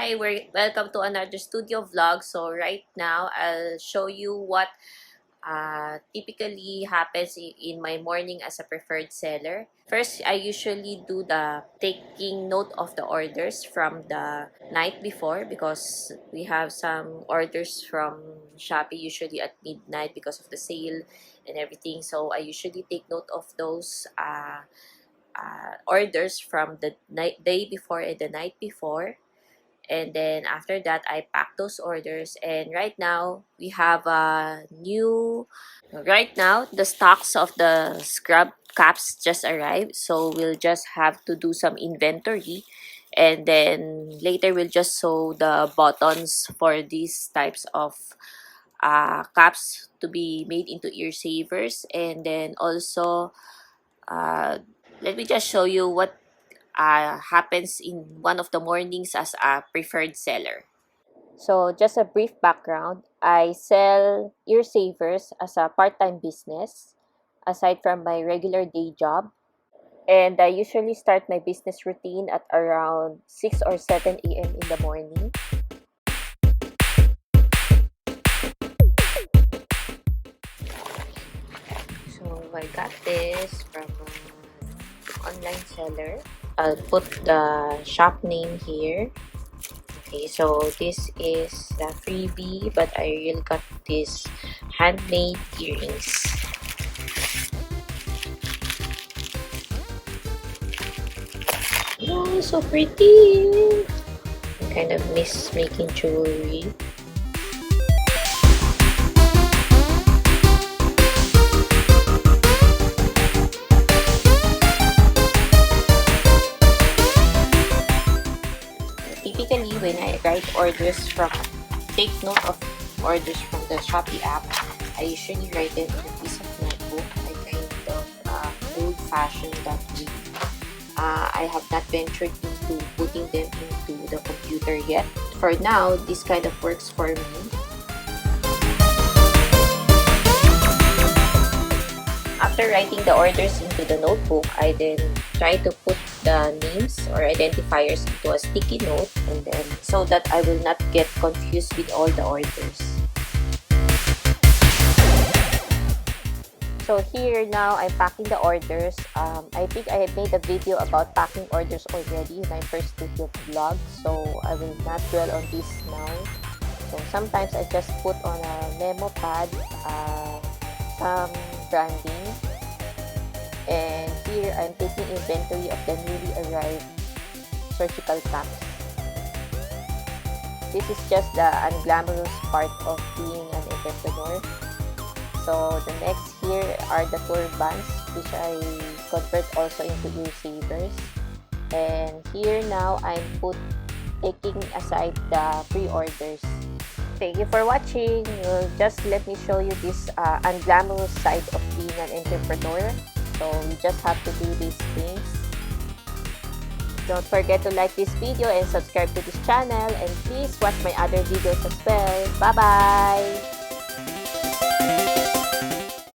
Hi, welcome to another studio vlog. So right now, I'll show you what typically happens in my morning as a preferred seller. First, I usually do the taking note of the orders from the night before because we have some orders from Shopee usually at midnight because of the sale and everything. So I usually take note of those orders from the day before and the night before. And then after that, I pack those orders. And right now, we have a new... Right now, the stocks of the scrub caps just arrived. So we'll just have to do some inventory. And then later, we'll just sew the buttons for these types of caps to be made into ear savers. And then also, uh, let me just show you what happens in one of the mornings as a preferred seller. So just a brief background, I sell ear savers as a part-time business aside from my regular day job. And I usually start my business routine at around 6 or 7 a.m. in the morning. So I got this from an online seller. I'll put the shop name here. Okay, so this is the freebie, but I really got this handmade earrings. Oh, so pretty! I kind of miss making jewelry. Typically, when I take note of orders from the Shopee app, I usually write them in a piece of notebook. I kind of old-fashioned that way. I have not ventured into putting them into the computer yet. For now, this kind of works for me. After writing the orders into the notebook, I then try to put the names or identifiers into a sticky note, and then so that I will not get confused with all the orders. So here now, I'm packing the orders. I think I have made a video about packing orders already in my first studio vlog, so I will not dwell on this now. So sometimes I just put on a memo pad some branding, and here I'm taking inventory of the newly arrived surgical caps. This is just the unglamorous part of being an entrepreneur. So the next here are the turbans, which I convert also into ear savers. And here now I'm taking aside the pre-orders. Thank you for watching. Just let me show you this unglamorous side of being an entrepreneur. So you just have to do these things. Don't forget to like this video and subscribe to this channel, and please watch my other videos as well. Bye bye.